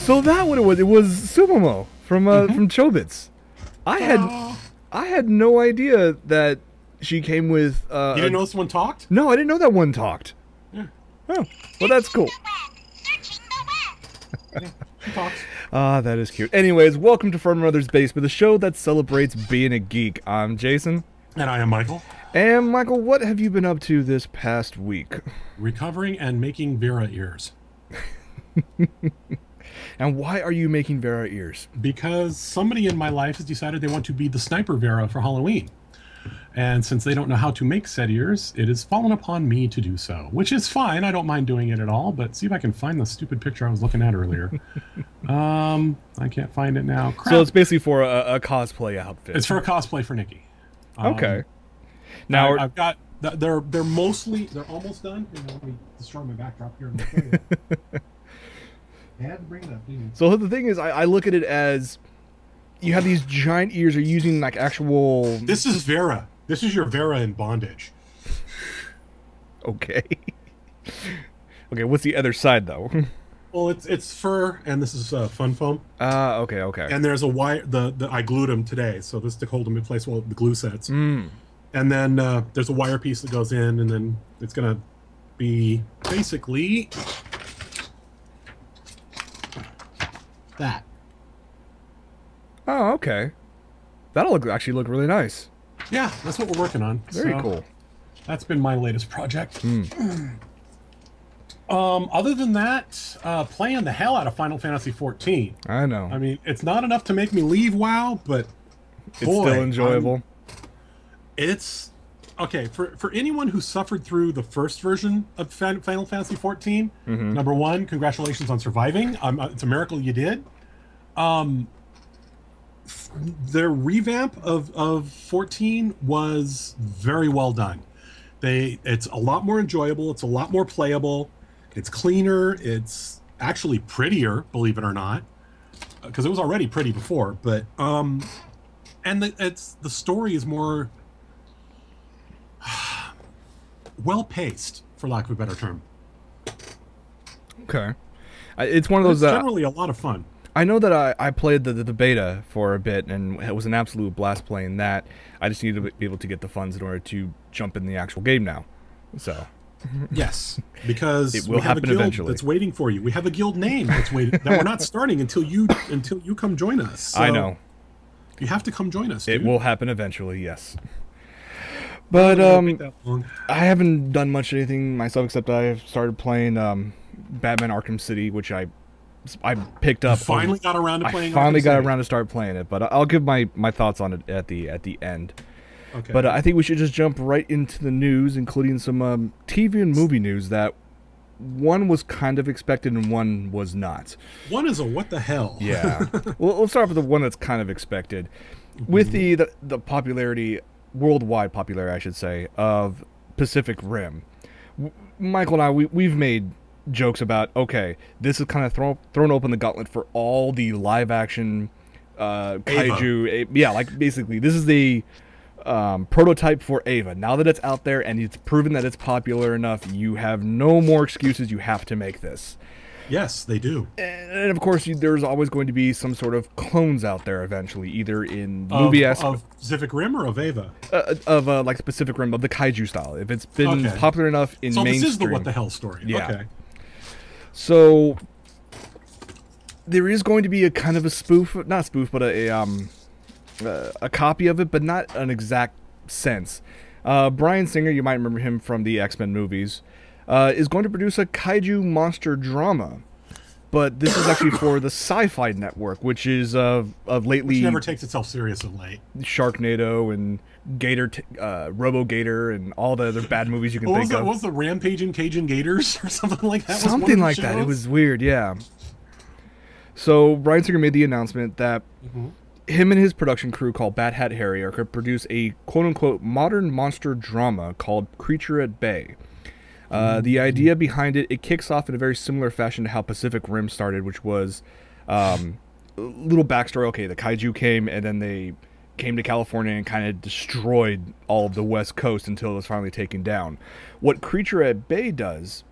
So that what it was. It was Sumomo from Chobits. I had no idea that she came with. You didn't know this one talked? No, I didn't know that one talked. Yeah. Oh, well, that's cool. Yeah, she talks. Ah, that is cute. Anyways, welcome to Fern Mother's Basement, the show that celebrates being a geek. I'm Jason. And I am Michael. And Michael, what have you been up to this past week? Recovering and making Vera ears. And why are you making Vera ears? Because somebody in my life has decided they want to be the sniper Vera for Halloween. And since they don't know how to make said ears, it has fallen upon me to do so. Which is fine, I don't mind doing it at all, but see if I can find the stupid picture I was looking at earlier. I can't find it now. Crap. So it's basically for a cosplay outfit. It's for a cosplay for Nikki. Okay. Now I've got, they're almost done. Here, let me destroy my backdrop here. And I had to bring it up, didn't you? So the thing is, I look at it as you have these giant ears. Are using like actual. This is Vera. This is your Vera in bondage. Okay. Okay. What's the other side though? Well, it's fur, and this is fun foam. Okay. And there's a wire. I glued them today, so this to hold them in place while the glue sets. Mm. And then there's a wire piece that goes in, and then it's gonna be basically that. Oh, okay. That'll actually look really nice. Yeah, that's what we're working on. Very cool. That's been my latest project. Mm. Other than that, playing the hell out of Final Fantasy XIV. I know. I mean, it's not enough to make me leave WoW, but it's still enjoyable. It's okay for anyone who suffered through the first version of Final Fantasy XIV. Mm-hmm. Number one, congratulations on surviving. It's a miracle you did. Their revamp of 14 was very well done. It's a lot more enjoyable. It's a lot more playable. It's cleaner. It's actually prettier, believe it or not, because it was already pretty before. But and the story is more well paced, for lack of a better term. Okay, it's one of those. It's generally a lot of fun. I know that I played the beta for a bit, and it was an absolute blast playing that. I just need to be able to get the funds in order to jump in the actual game now. So, yes, because it will we have happen a guild eventually. that's waiting for you. We have a guild name that's waiting that we're not starting until you come join us. So I know. You have to come join us. Dude. It will happen eventually, yes. But I haven't done much anything myself except I've started playing Batman Arkham City, which I picked up. Finally got around to playing. I finally got around to start playing it, but I'll give my thoughts on it at the end. Okay. But I think we should just jump right into the news, including some TV and movie news that one was kind of expected and one was not. One is a what the hell? Yeah. Well, we'll start with the one that's kind of expected. With the popularity, worldwide popularity, I should say, of Pacific Rim. Michael and I, we've made jokes about, okay, this is kind of thrown open the gauntlet for all the live action kaiju. Yeah, like basically this is the prototype for Ava. Now that it's out there and it's proven that it's popular enough, you have no more excuses. You have to make this. Yes, they do. And of course, there's always going to be some sort of clones out there eventually, either in movie of Pacific Rim or of Ava, of like Pacific Rim, of the kaiju style. If it's been popular enough in mainstream, this is the what the hell story. Yeah. Okay. So there is going to be a kind of a spoof, not spoof, but a copy of it, but not an exact sense. Bryan Singer, you might remember him from the X-Men movies, is going to produce a kaiju monster drama. But this is actually for the Sci-Fi Network, which is of lately... Which never takes itself serious of late. Sharknado and Gator, Robo-Gator and all the other bad movies you can think of. What was the Rampaging Cajun Gators or something like that? Something like that. It was weird, yeah. So Bryan Singer made the announcement that him and his production crew called Bad Hat Harry are going to produce a quote-unquote modern monster drama called Creature at Bay. The idea behind it kicks off in a very similar fashion to how Pacific Rim started, which was a little backstory. Okay, the kaiju came, and then they came to California and kind of destroyed all of the West Coast until it was finally taken down. What Creature at Bay does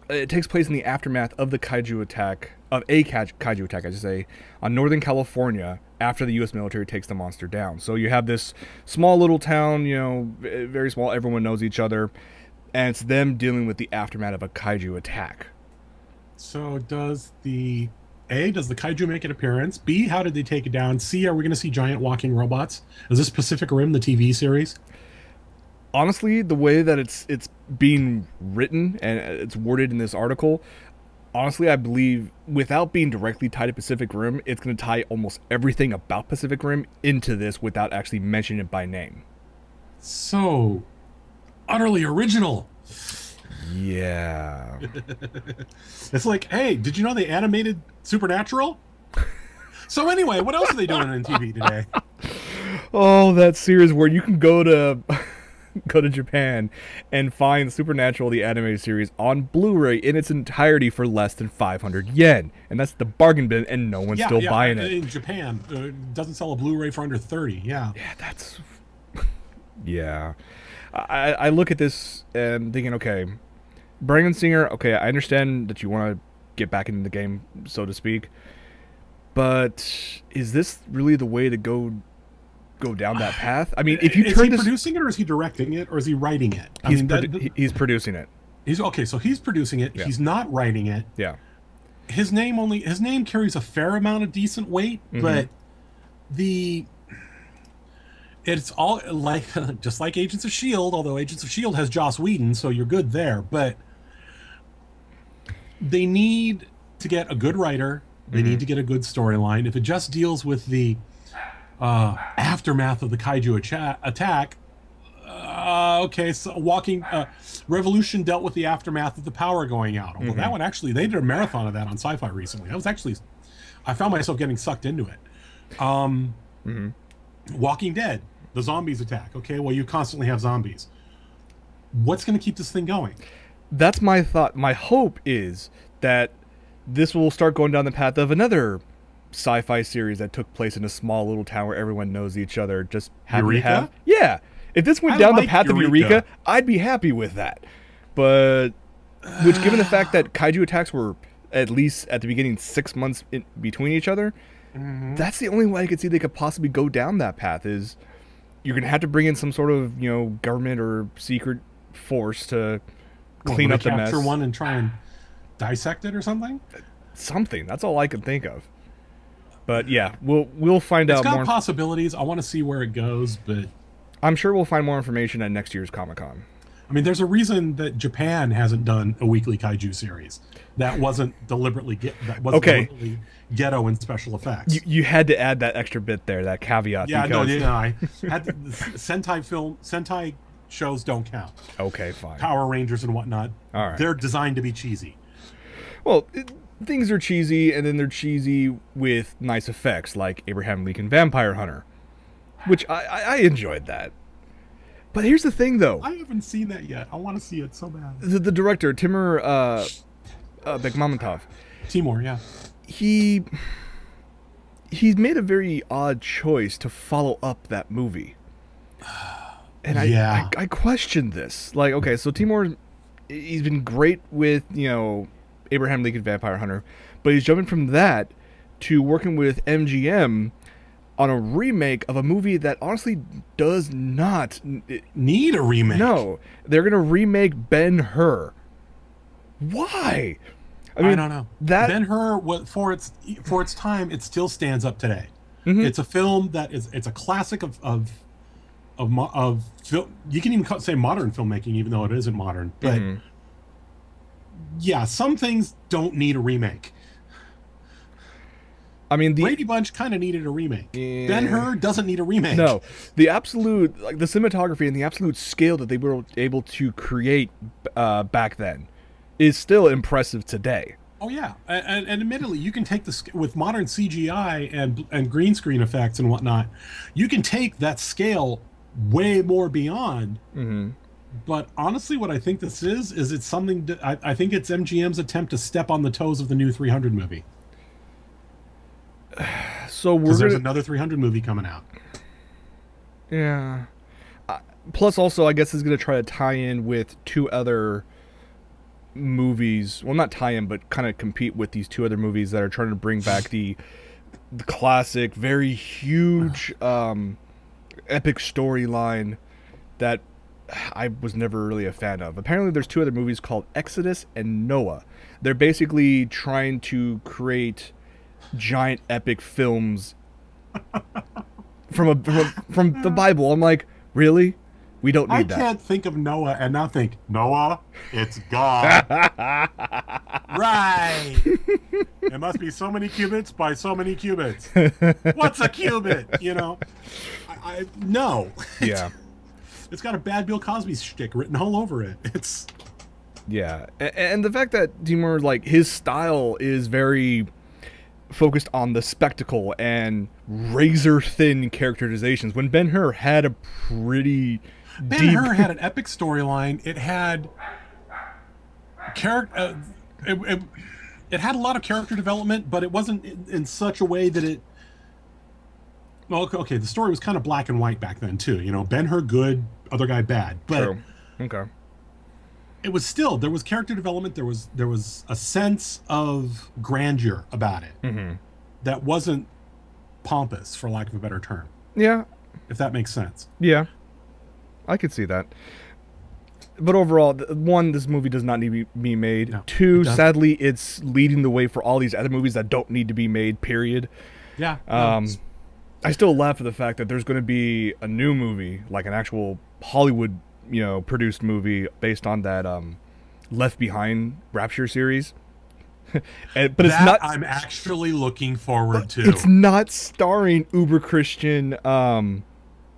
It takes place in the aftermath of the kaiju attack, of a kaiju attack, I should say, on Northern California after the U.S. military takes the monster down. So you have this small little town, you know, very small, everyone knows each other, and it's them dealing with the aftermath of a kaiju attack. So does the kaiju make an appearance? B, how did they take it down? C, are we going to see giant walking robots? Is this Pacific Rim, the TV series? Honestly, the way that it's being written and it's worded in this article, honestly, I believe without being directly tied to Pacific Rim, it's going to tie almost everything about Pacific Rim into this without actually mentioning it by name. So, utterly original. Yeah. It's like, hey, did you know they animated Supernatural? So anyway, what else are they doing on TV today? Oh, that series where you can go to Japan and find Supernatural, the animated series, on Blu-ray in its entirety for less than 500 yen. And that's the bargain bin, and no one's still buying it. In Japan, doesn't sell a Blu-ray for under 30, yeah. Yeah, that's... yeah. I look at this and thinking, okay, Brandon Singer, okay, I understand that you want to get back into the game, so to speak, but is this really the way to go down that path? I mean, if you turn this... Is he producing it, or is he directing it, or is he writing it? He's producing it. So he's producing it. Yeah. He's not writing it. Yeah. His name carries a fair amount of decent weight, but it's all like just like Agents of S.H.I.E.L.D., although Agents of S.H.I.E.L.D. has Joss Whedon, so you're good there. But they need to get a good writer. They need to get a good storyline. If it just deals with the aftermath of the kaiju attack, okay, so Revolution dealt with the aftermath of the power going out. Although that one, actually, they did a marathon of that on Sci-Fi recently. I found myself getting sucked into it. Walking Dead, the zombies attack. Okay, well, you constantly have zombies. What's going to keep this thing going? That's my thought. My hope is that this will start going down the path of another sci-fi series that took place in a small little town where everyone knows each other. Just happy to have... Yeah. If this went down the path of Eureka, I'd be happy with that. But, which, given the fact that kaiju attacks were, at least at the beginning, 6 months in between each other, that's the only way I could see they could possibly go down that path, is you're going to have to bring in some sort of, you know, government or secret force to clean up the mess. Capture one and try and dissect it or something? Something. That's all I can think of. But yeah, we'll find out more. It's got possibilities. I want to see where it goes, but I'm sure we'll find more information at next year's Comic-Con. I mean, there's a reason that Japan hasn't done a weekly kaiju series. That wasn't deliberately deliberately ghetto in special effects. You had to add that extra bit there, that caveat. Yeah, I had to, Sentai shows don't count. Okay, fine. Power Rangers and whatnot. All right. They're designed to be cheesy. Well, things are cheesy, and then they're cheesy with nice effects, like Abraham Lincoln Vampire Hunter, which I enjoyed that. But here's the thing, though. I haven't seen that yet. I want to see it so bad. The director, Timur Bekmambetov. Timur, yeah. He's made a very odd choice to follow up that movie. And I questioned this. Like, okay, so Timur, he's been great with, you know, Abraham Lincoln Vampire Hunter, but he's jumping from that to working with MGM on a remake of a movie that honestly does not need a remake. No, they're going to remake Ben-Hur. Why? I don't know. Ben-Hur, for its time, it still stands up today. It's a film it's a classic of film. You can even say modern filmmaking, even though it isn't modern. But yeah, some things don't need a remake. I mean, the Brady Bunch kind of needed a remake. Yeah. Ben-Hur doesn't need a remake. No, the absolute, like, the cinematography and the absolute scale that they were able to create back then is still impressive today. Oh yeah, and admittedly, you can take this with modern CGI and green screen effects and whatnot. You can take that scale way more beyond. But honestly, what I think this is it's something that I think it's MGM's attempt to step on the toes of the new 300 movie. So there's another 300 movie coming out. Yeah. Plus, also, I guess it's going to try to tie in with two other movies, well, not tie-in, but kind of compete with these two other movies that are trying to bring back the classic, very huge, epic storyline that I was never really a fan of. Apparently, there's two other movies called Exodus and Noah. They're basically trying to create giant epic films from the Bible. I'm like, really? We don't need that. I can't think of Noah and not think, Noah, it's God. Right. It must be so many cubits by so many cubits. What's a cubit? You know? No. Yeah. It's got a bad Bill Cosby shtick written all over it. It's... Yeah. And the fact that Timur, like, his style is very focused on the spectacle and razor-thin characterizations. When Ben-Hur had a pretty... Ben-Hur had an epic storyline. It had it had a lot of character development, but it wasn't in such a way that it... Well, okay, the story was kind of black and white back then, too. You know, Ben-Hur good, other guy bad. But true. Okay. It was still... There was character development. There was a sense of grandeur about it that wasn't pompous, for lack of a better term. Yeah. If that makes sense. Yeah. I could see that. But overall, one, this movie does not need to be made. No, two, sadly, it's leading the way for all these other movies that don't need to be made, period. Yeah. I still laugh at the fact that there's going to be a new movie, like an actual Hollywood, produced movie based on that Left Behind Rapture series. But it's not... I'm actually looking forward to. It's not starring uber Christian...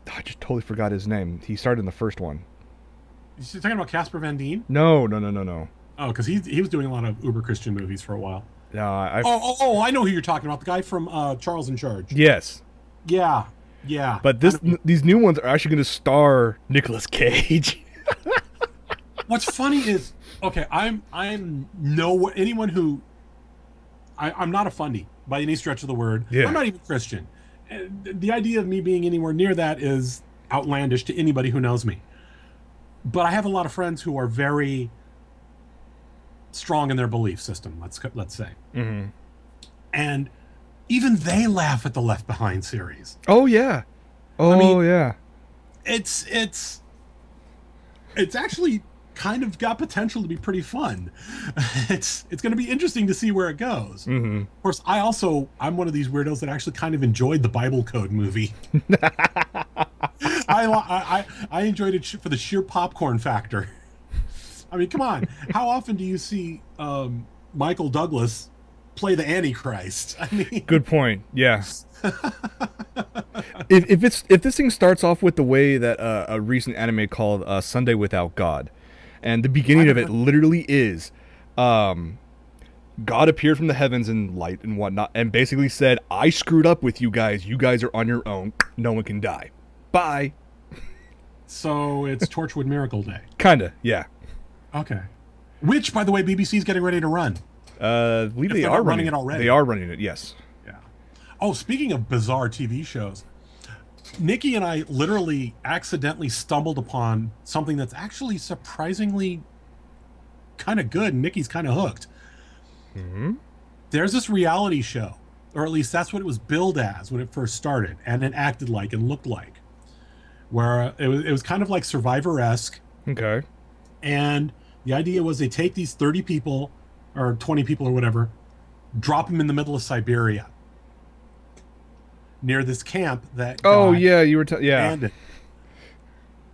I just totally forgot his name. He starred in the first one. You're talking about Casper Van Dien? No. Oh, because he was doing a lot of uber Christian movies for a while. No, I know who you're talking about. The guy from Charles in Charge. Yes. Yeah. But these new ones are actually going to star Nicolas Cage. What's funny is, okay, I'm anyone who I'm not a fundy by any stretch of the word. Yeah. I'm not even Christian. The idea of me being anywhere near that is outlandish to anybody who knows me. But I have a lot of friends who are very strong in their belief system, let's say. Mm-hmm. And even they laugh at the Left Behind series. Oh, yeah. Yeah. It's actually kind of got potential to be pretty fun. It's going to be interesting to see where it goes. Mm-hmm. Of course, I'm one of these weirdos that actually kind of enjoyed the Bible Code movie. I enjoyed it for the sheer popcorn factor. I mean, come on. How often do you see Michael Douglas play the Antichrist? I mean, good point. Yeah. if this thing starts off with the way that a recent anime called Sunday Without God, and the beginning of it literally is God appeared from the heavens in light and whatnot and basically said, I screwed up with you guys. You guys are on your own. No one can die. Bye. So it's Torchwood Miracle Day. Kinda, yeah. Okay. Which, by the way, BBC's getting ready to run. I believe they are running it already. They are running it, yes. Yeah. Oh, speaking of bizarre TV shows, Nikki and I literally accidentally stumbled upon something that's actually surprisingly kind of good. Nikki's kind of hooked. Mm-hmm. There's this reality show, or at least that's what it was billed as when it first started, and it acted like and looked like, where it was kind of like Survivor-esque. Okay. And the idea was they take these 30 people or 20 people or whatever, drop them in the middle of Siberia near this camp that yeah, you were yeah.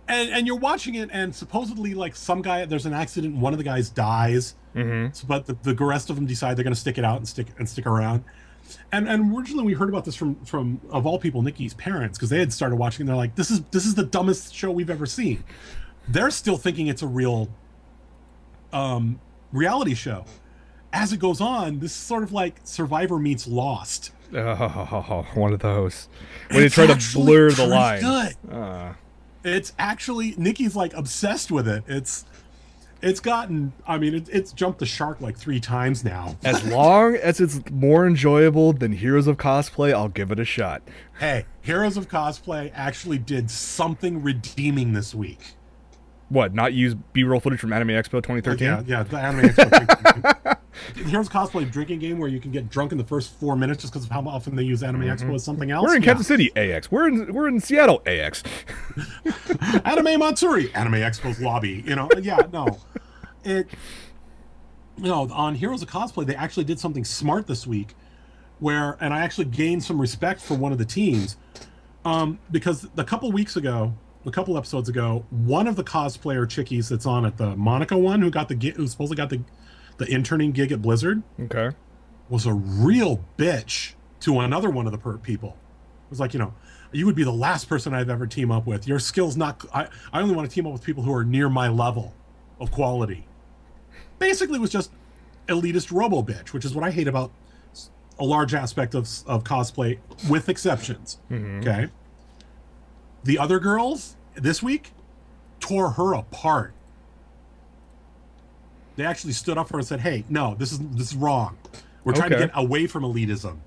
And you're watching it, and supposedly, like, there's an accident and one of the guys dies. Mm-hmm. But the rest of them decide they're going to stick it out and stick around. And originally we heard about this from of all people, Nikki's parents, because they had started watching and they're like, this is the dumbest show we've ever seen. They're still thinking it's a real reality show. As it goes on, this is sort of like Survivor meets Lost. Oh, one of those. When they try to blur the line. Good. It's actually, Nikki's like obsessed with it. It's gotten, I mean, it's jumped the shark like 3 times now. As long as it's more enjoyable than Heroes of Cosplay, I'll give it a shot. Hey, Heroes of Cosplay actually did something redeeming this week. What? Not use B-roll footage from Anime Expo 2013? Yeah, the Anime Expo. Here's cosplay drinking game where you can get drunk in the first 4 minutes just because of how often they use Anime Expo as something else. We're in Kansas City, AX. We're in Seattle, AX. Anime Matsuri, Anime Expo's lobby. On Heroes of Cosplay, they actually did something smart this week, and I actually gained some respect for one of the teams, because a couple episodes ago, one of the cosplayer chickies that's on at the Monica one, who supposedly got the interning gig at Blizzard, was a real bitch to another one of the people. It was like, you would be the last person I've ever team up with. Your skills I only want to team up with people who are near my level of quality. Basically, it was just elitist robo bitch, which is what I hate about a large aspect of cosplay, with exceptions. Okay. The other girls this week tore her apart. They actually stood up for her and said, "Hey, no, this is wrong. We're trying to get away from elitism." And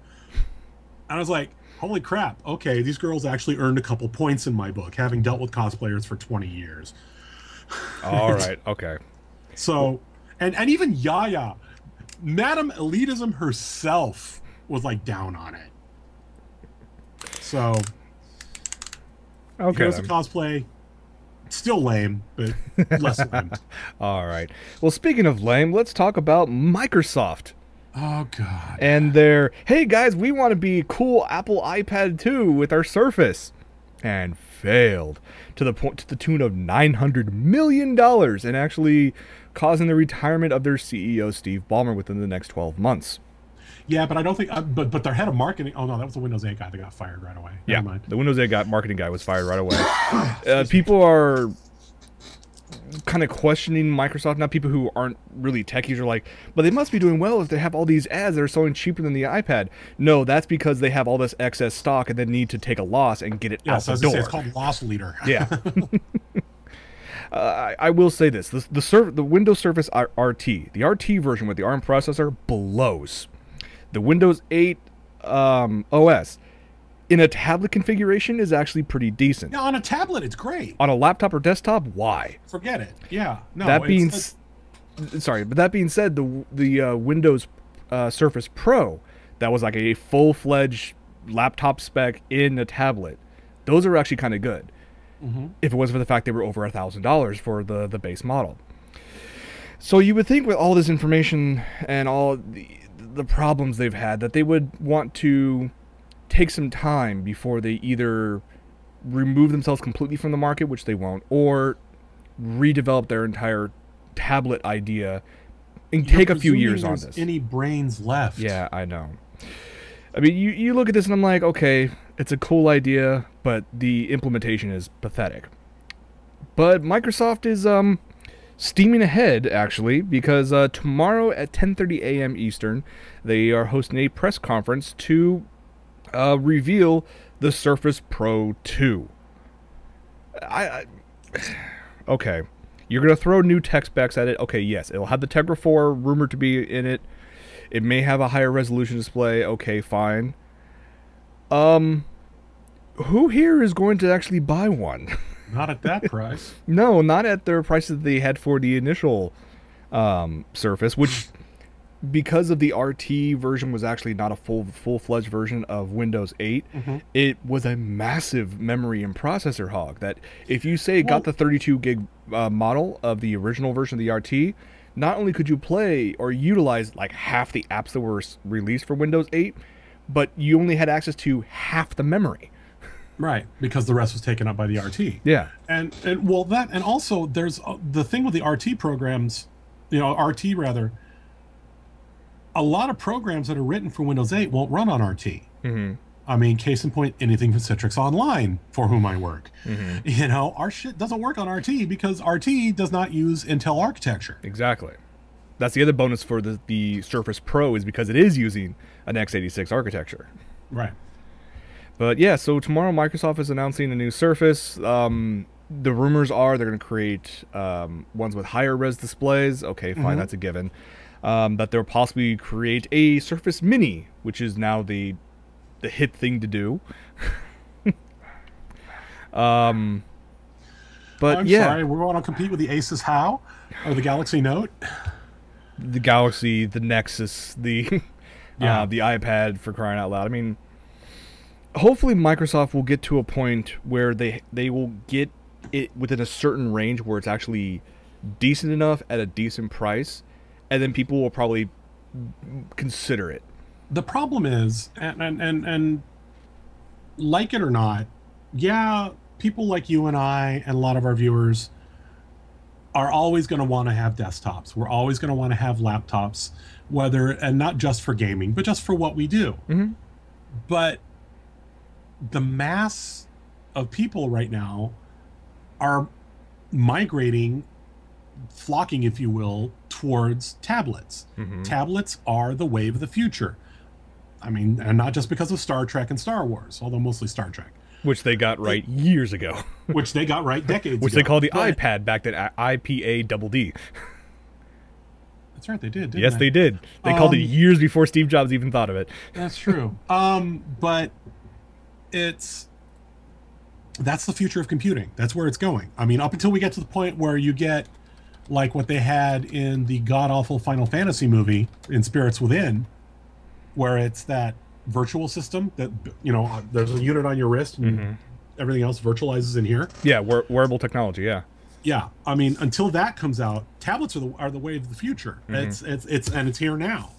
I was like, "Holy crap! Okay, these girls actually earned a couple points in my book, having dealt with cosplayers for 20 years." All right. Okay. So, and even Yaya, Madam Elitism herself, was like down on it. So, Heroes of Cosplay, still lame, but less lame. All right. Well, speaking of lame, let's talk about Microsoft. Oh, God. And hey guys, we want to be cool Apple iPad 2 with our Surface. And failed to the tune of $900 million, and actually causing the retirement of their CEO, Steve Ballmer, within the next 12 months. Yeah, but I don't think, but their head of marketing, oh no, that was the Windows 8 guy that got fired right away. Never mind. The Windows 8 marketing guy was fired right away. People are kind of questioning Microsoft. Now, people who aren't really techies are like, but they must be doing well if they have all these ads that are selling cheaper than the iPad. No, that's because they have all this excess stock and then need to take a loss and get it out the door. It's called loss leader. Yeah. I will say this. The Windows Surface RT, the RT version with the ARM processor, blows. The Windows 8 OS in a tablet configuration is actually pretty decent. Yeah, on a tablet, it's great. On a laptop or desktop, why? Forget it. Yeah. No. That being said, the Windows Surface Pro, that was like a full-fledged laptop spec in a tablet. Those are actually kind of good. If it wasn't for the fact they were over $1,000 for the base model. So you would think with all this information and all the problems they've had that they would want to take some time before they either remove themselves completely from the market, which they won't, or redevelop their entire tablet idea and take a few years on this. Any brains left? Yeah, I know. I mean, you look at this and I'm like, okay, it's a cool idea, but the implementation is pathetic. But Microsoft is steaming ahead, actually, because tomorrow at 10:30 a.m. Eastern, they are hosting a press conference to reveal the Surface Pro 2. Okay, you're going to throw new tech specs at it. Okay, yes, it'll have the Tegra 4 rumored to be in it. It may have a higher resolution display. Okay, fine. Who here is going to actually buy one? Not at that price. No, not at the prices they had for the initial Surface, which, because of the RT version, was actually not a full-fledged version of Windows 8. It was a massive memory and processor hog. That if you say got the 32 gig model of the original version of the RT, not only could you play or utilize like half the apps that were released for Windows 8, but you only had access to half the memory. Right, because the rest was taken up by the RT. Yeah. And also there's the thing with the RT programs, RT rather, a lot of programs that are written for Windows 8 won't run on RT. I mean, case in point, anything from Citrix Online, for whom I work. Our shit doesn't work on RT because RT does not use Intel architecture. Exactly. That's the other bonus for the Surface Pro, is because it is using an x86 architecture. Right. But yeah, so tomorrow Microsoft is announcing a new Surface. The rumors are they're going to create ones with higher res displays. Okay, fine, that's a given. That they'll possibly create a Surface Mini, which is now the hit thing to do. But I'm sorry, we want to compete with the Asus How or the Galaxy Note. The Galaxy, the Nexus, the the iPad, for crying out loud. I mean, hopefully Microsoft will get to a point where they will get it within a certain range where it's actually decent enough at a decent price, and then people will probably consider it. The problem is, and like it or not, yeah, people like you and I and a lot of our viewers are always going to want to have desktops. We're always going to want to have laptops, and not just for gaming, but just for what we do. Mm-hmm. But the mass of people right now are migrating, flocking, if you will, towards tablets. Mm-hmm. Tablets are the wave of the future. I mean, and not just because of Star Trek and Star Wars, although mostly Star Trek. Which they got right years ago. Which they got right decades Which ago. they called the iPad back then, IPA-DD. That's right, they did, didn't Yes, they? they did. They called it years before Steve Jobs even thought of it. That's true. But that's the future of computing. That's where it's going. I mean, up until we get to the point where you get like what they had in the god-awful Final Fantasy movie in Spirits Within, where it's that virtual system that, you know, there's a unit on your wrist and everything else virtualizes in here. Yeah, wearable technology, yeah. Yeah, I mean, until that comes out, tablets are the way of the future. It's here now.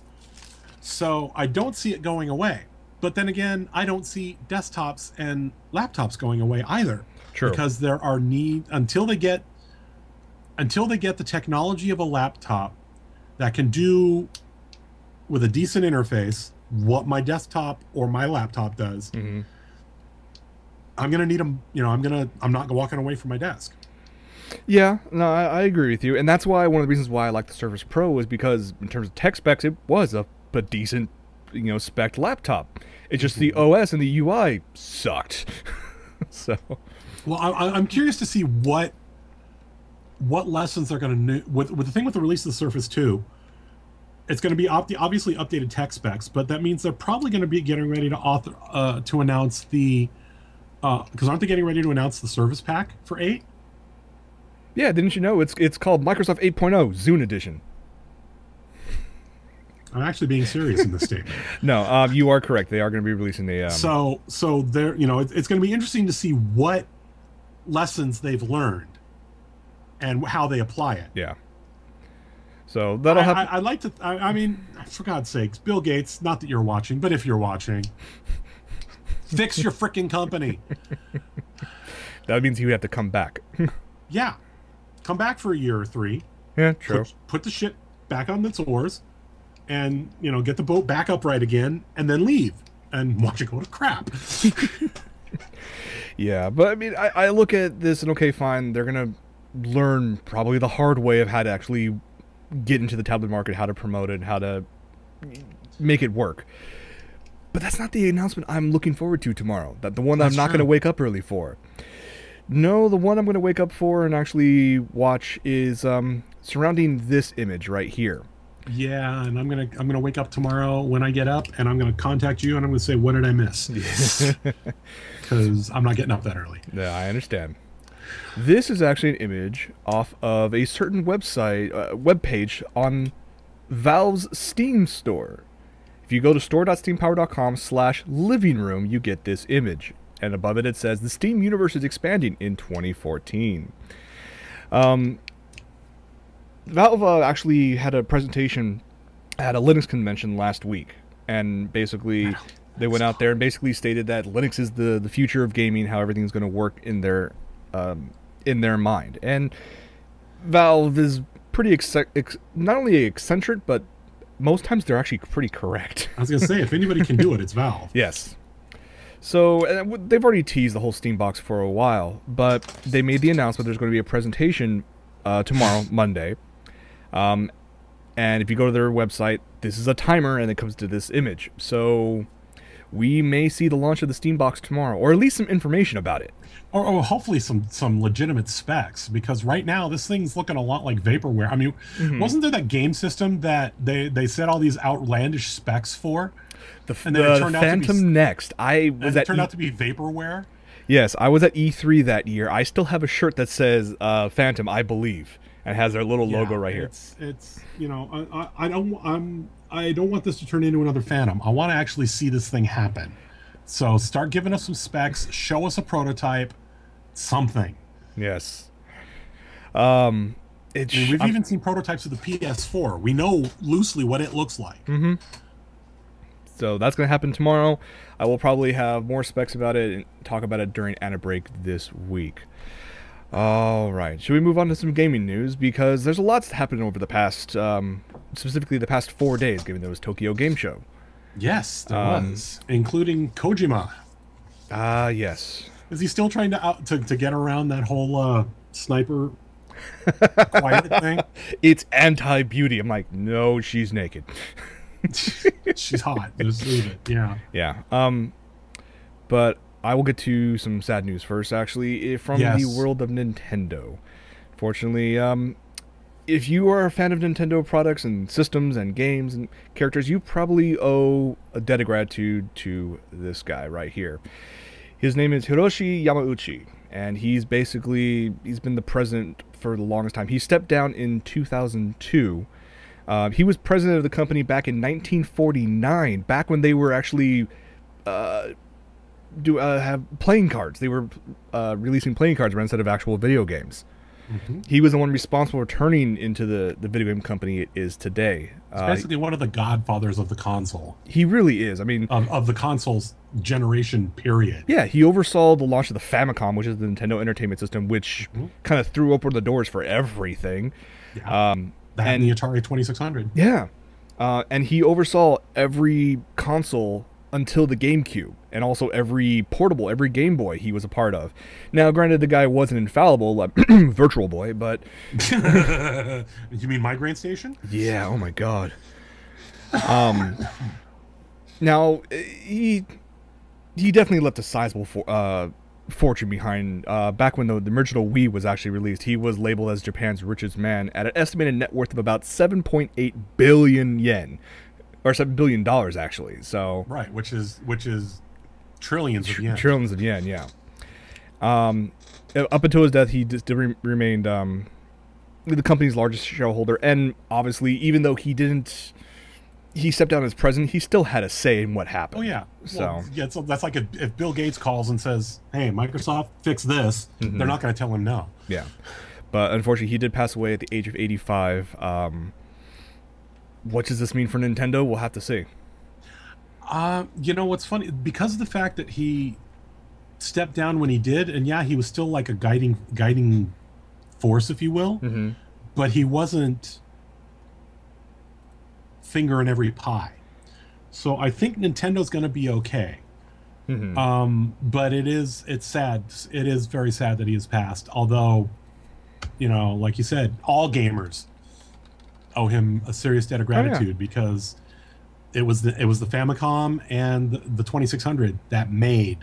So I don't see it going away. But then again, I don't see desktops and laptops going away either. True. Because there are until they get the technology of a laptop that can do with a decent interface what my desktop or my laptop does. I'm gonna need them. You know, I'm not walking away from my desk. Yeah, no, I agree with you, and that's why one of the reasons why I like the Surface Pro is because in terms of tech specs, it was a decent, spec laptop. It's just the OS and the UI sucked. So, well, I'm curious to see what lessons they're going to with the thing with the release of the Surface 2. It's going to be obviously updated tech specs, but that means they're probably going to be getting ready to announce the because aren't they getting ready to announce the Surface Pack for 8? Yeah, didn't you know it's called Microsoft 8.0 Zune Edition? I'm actually being serious in this statement. No, you are correct. They are going to be releasing the. So they're it's going to be interesting to see what lessons they've learned and how they apply it. Yeah. So that'll happen. I like to. I mean, for God's sakes, Bill Gates. Not that you're watching, but if you're watching, fix your freaking company. That means you have to come back. Yeah, come back for a year or 3. Yeah, true. Put the shit back on its oars, and get the boat back upright again, and then leave and watch it go to crap. Yeah, but I mean, I look at this and okay, fine. They're gonna learn probably the hard way of how to actually get into the tablet market, how to promote it, how to make it work. But that's not the announcement I'm looking forward to tomorrow. The one that I'm not going to wake up early for. No, the one I'm going to wake up for and actually watch is surrounding this image right here. Yeah, and I'm gonna wake up tomorrow when I get up, and I'm gonna contact you, and I'm gonna say, what did I miss? Because I'm not getting up that early. Yeah, I understand. This is actually an image off of a certain web page on Valve's Steam store. If you go to store.steampower.com/living-room, you get this image. And above it, it says, the Steam universe is expanding in 2014. Valve actually had a presentation at a Linux convention last week. And basically, they went out there and basically stated that Linux is the future of gaming, how everything's going to work in their mind. And Valve is pretty not only eccentric, but most times they're actually pretty correct. I was going to say, if anybody can do it, it's Valve. Yes. So they've already teased the whole Steam box for a while, but they made the announcement there's going to be a presentation tomorrow, Monday. And if you go to their website, this is a timer, and it comes to this image. So we may see the launch of the Steam box tomorrow, or at least some information about it. Or hopefully some legitimate specs, because right now this thing's looking a lot like vaporware. I mean, wasn't there that game system that they set all these outlandish specs for? The Phantom Next. It turned out to be vaporware. Yes, I was at E3 that year. I still have a shirt that says Phantom, I believe, and it has their little logo right here. It's I don't want this to turn into another Phantom. I want to actually see this thing happen. So start giving us some specs, show us a prototype, something. Yes. We've even seen prototypes of the PS4. We know loosely what it looks like. Mm-hmm. So that's going to happen tomorrow. I will probably have more specs about it and talk about it during Anna Break this week. All right. Should we move on to some gaming news? Because there's a lot that's happened over the past, specifically the past 4 days, given that it was Tokyo Game Show. Yes, there was. Including Kojima. Yes. Is he still trying to get around that whole sniper quiet thing? It's anti-beauty. I'm like, no, she's naked. She's hot. Just leave it. Yeah. Yeah. But I will get to some sad news first, actually, from the world of Nintendo. Fortunately, if you are a fan of Nintendo products and systems and games and characters, you probably owe a debt of gratitude to this guy right here. His name is Hiroshi Yamauchi, and he's been the president for the longest time. He stepped down in 2002. He was president of the company back in 1949, back when they were actually have playing cards. They were releasing playing cards instead of actual video games. Mm-hmm. He was the one responsible for turning into the video game company it is today. He's basically one of the godfathers of the console. He really is. I mean, of the console's generation period. Yeah, he oversaw the launch of the Famicom, which is the Nintendo Entertainment System, which kind of threw open the doors for everything. Yeah. And the Atari 2600. Yeah. And he oversaw every console until the GameCube, and also every portable, every Game Boy he was a part of. Now, granted, the guy wasn't infallible, like Virtual Boy, but... You mean Migraine Station? Yeah, oh my god. Now, he definitely left a sizable fortune behind. Back when the original Wii was actually released, he was labeled as Japan's richest man at an estimated net worth of about 7.8 billion yen. Or $7 billion, actually. So right, which is trillions of yen. Trillions of yen, yeah. Up until his death, he just remained the company's largest shareholder, and obviously, even though he stepped down as president, he still had a say in what happened. Oh yeah, so so that's like if Bill Gates calls and says, "Hey, Microsoft, fix this," they're not going to tell him no. Yeah, but unfortunately, he did pass away at the age of 85. What does this mean for Nintendo? We'll have to see. You know what's funny? Because of the fact that he stepped down when he did, and yeah, he was still like a guiding force, if you will, but he wasn't finger in every pie. So I think Nintendo's going to be okay. But it's sad. It is very sad that he has passed. Although, you know, like you said, all gamers owe him a serious debt of gratitude because it was the Famicom and the 2600 that made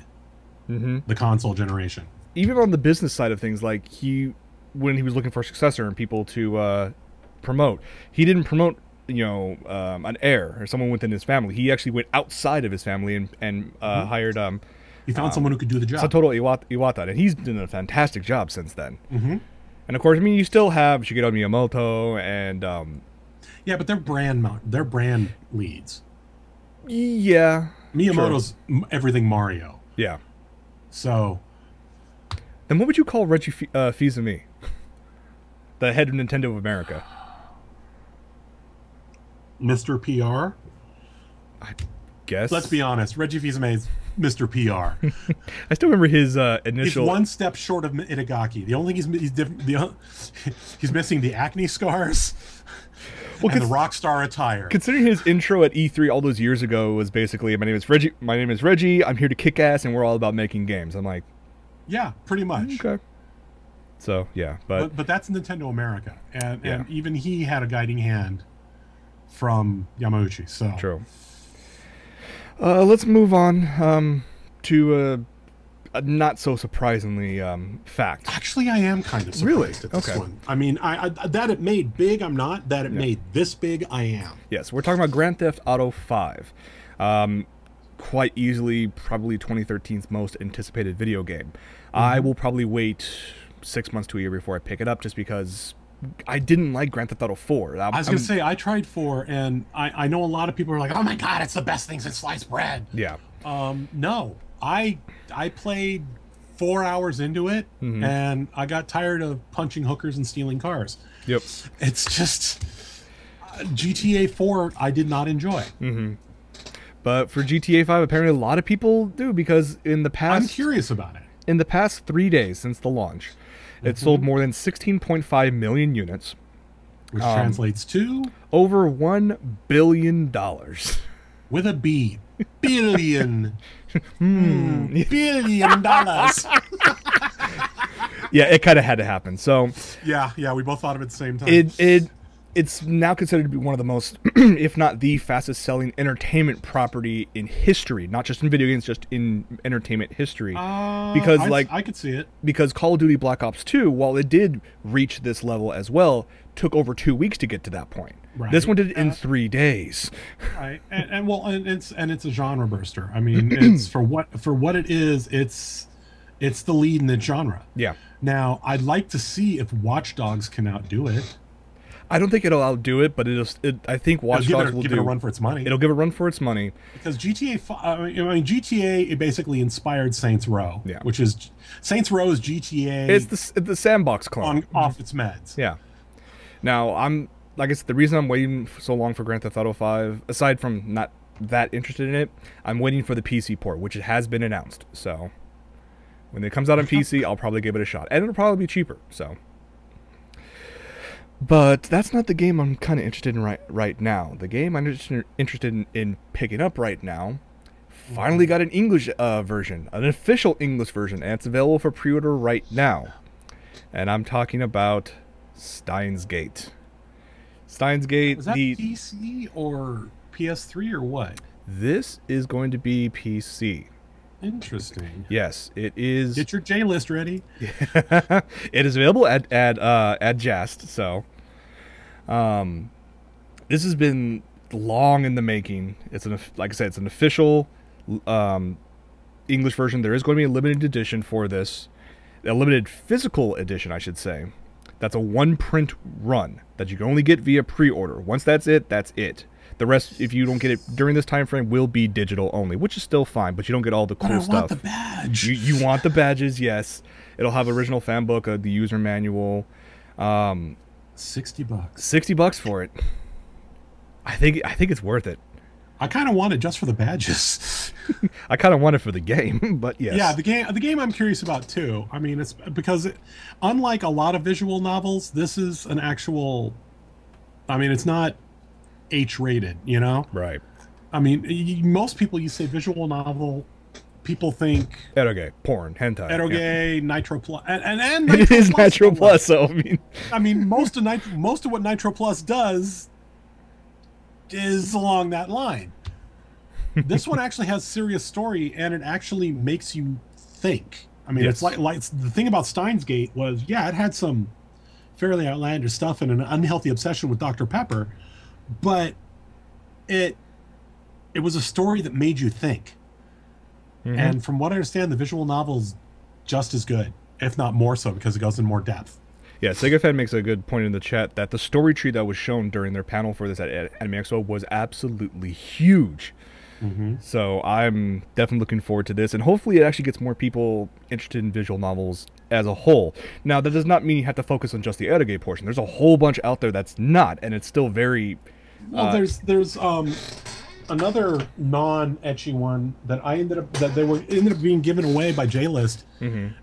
the console generation. Even on the business side of things, like when he was looking for a successor and people to promote, he didn't promote an heir or someone within his family. He actually went outside of his family and hired he found someone who could do the job. Satoru Iwata, and he's done a fantastic job since then. And of course, I mean, you still have Shigeru Miyamoto and yeah, but they're brand leads. Yeah, Miyamoto's everything Mario. Yeah. So then, what would you call Reggie Fils-Aimé, the head of Nintendo of America? Mr. PR. I guess. Let's be honest. Reggie Fils-Aimé is Mr. PR. I still remember his initial. He's one step short of Itagaki. The only thing he's different. He's missing the acne scars. And the rock star attire. Considering his intro at E3 all those years ago was basically, "My name is Reggie. My name is Reggie. I'm here to kick ass, and we're all about making games." I'm like, yeah, pretty much. Okay. So yeah, but that's Nintendo America, and even he had a guiding hand from Yamauchi. So true. Let's move on to a not so surprisingly fact. Actually, I am kind of surprised at this one. I mean, I that it made big, I'm not. That it made this big, I am. Yes, we're talking about Grand Theft Auto 5. quite easily probably 2013's most anticipated video game. I will probably wait 6 months to a year before I pick it up, just because I didn't like Grand Theft Auto 4. I was going to say, I tried 4, and I know a lot of people are like, oh my god, it's the best thing since sliced bread. Yeah. No, I played 4 hours into it, and I got tired of punching hookers and stealing cars. Yep. It's just GTA 4 I did not enjoy. But for GTA 5, apparently a lot of people do, because in the past... I'm curious about it. In the past 3 days since the launch, it sold more than 16.5 million units. Which translates to? Over $1 billion. With a B. Billion. $1 billion. Yeah, it kind of had to happen. So yeah, we both thought of it at the same time. It's now considered to be one of the most, if not the fastest selling entertainment property in history, not just in video games, just in entertainment history. Because I could see it. Because Call of Duty Black Ops 2, while it did reach this level as well, took over 2 weeks to get to that point. Right. This one did it in 3 days. Right, and it's a genre burster. I mean, it's for what it is. It's the lead in the genre. Yeah. Now, I'd like to see if Watch Dogs can outdo it. I don't think it'll outdo it, but I think Watch Dogs will give it a run for its money. It'll give it a run for its money. Because GTA it basically inspired Saints Row, which is Saints Row is GTA. It's the sandbox clone off its meds. Yeah. Now like I said, the reason I'm waiting so long for Grand Theft Auto 5, aside from not that interested in it, I'm waiting for the PC port, which it has been announced. So when it comes out on PC, I'll probably give it a shot, and it'll probably be cheaper. So. But that's not the game I'm kind of interested in right now. The game I'm interested in picking up right now finally got an English version, an official English version, and it's available for pre-order right now. And I'm talking about Steins Gate. Steins Gate. Is that PC or PS3 or what? This is going to be PC. Interesting. Yes, it is. Get your J list ready. It is available at Jest. So, this has been long in the making. It's like I said, it's an official English version. There is going to be a limited edition for this, a limited physical edition, I should say. That's a one-print run that you can only get via pre-order. Once that's it, that's it. The rest, if you don't get it during this time frame, will be digital only, which is still fine, but you don't get all the cool stuff. I want the badge. You want the badges, yes. It'll have original fan book, the user manual. $60. $60 for it. I think it's worth it. I kind of want it just for the badges. I kind of want it for the game, but yes. Yeah, the game I'm curious about too. I mean, it's because unlike a lot of visual novels, this is an actual. I mean, it's not H-rated, you know? Right. I mean, most people, you say visual novel, people think eroge, porn, hentai, eroge, Nitro Plus, and it is Nitro Plus. So I mean, most of what Nitro Plus does is along that line. This one actually has serious story, and it actually makes you think. I mean, yes. It's like the thing about Steins Gate was, yeah, it had some fairly outlandish stuff and an unhealthy obsession with Dr. Pepper, but it was a story that made you think. Mm-hmm. And from what I understand, the visual novel's just as good, if not more so, because it goes in more depth. Yeah, SegaFan makes a good point in the chat that the story tree that was shown during their panel for this at Anime Expo was absolutely huge. Mm-hmm. So I'm definitely looking forward to this, and hopefully it actually gets more people interested in visual novels as a whole. Now, that does not mean you have to focus on just the eroge portion. There's a whole bunch out there that's not, and it's still very... Well, there's another non-ecchi one that ended up being given away by J-List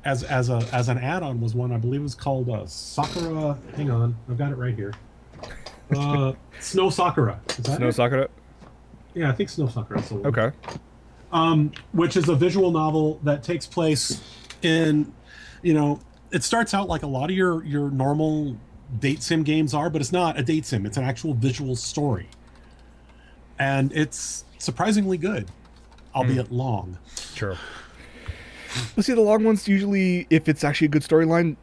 as an add-on was one I believe was called Sakura. Hang on, I've got it right here. Snow Sakura. Is that Snow Sakura? Yeah, I think Snow Sakura. Okay. Which is a visual novel that takes place in, it starts out like a lot of your normal date sim games are, but it's not a date sim. It's an actual visual story. And it's surprisingly good, albeit long. Sure. Well, see, the long ones usually, if it's actually a good storyline,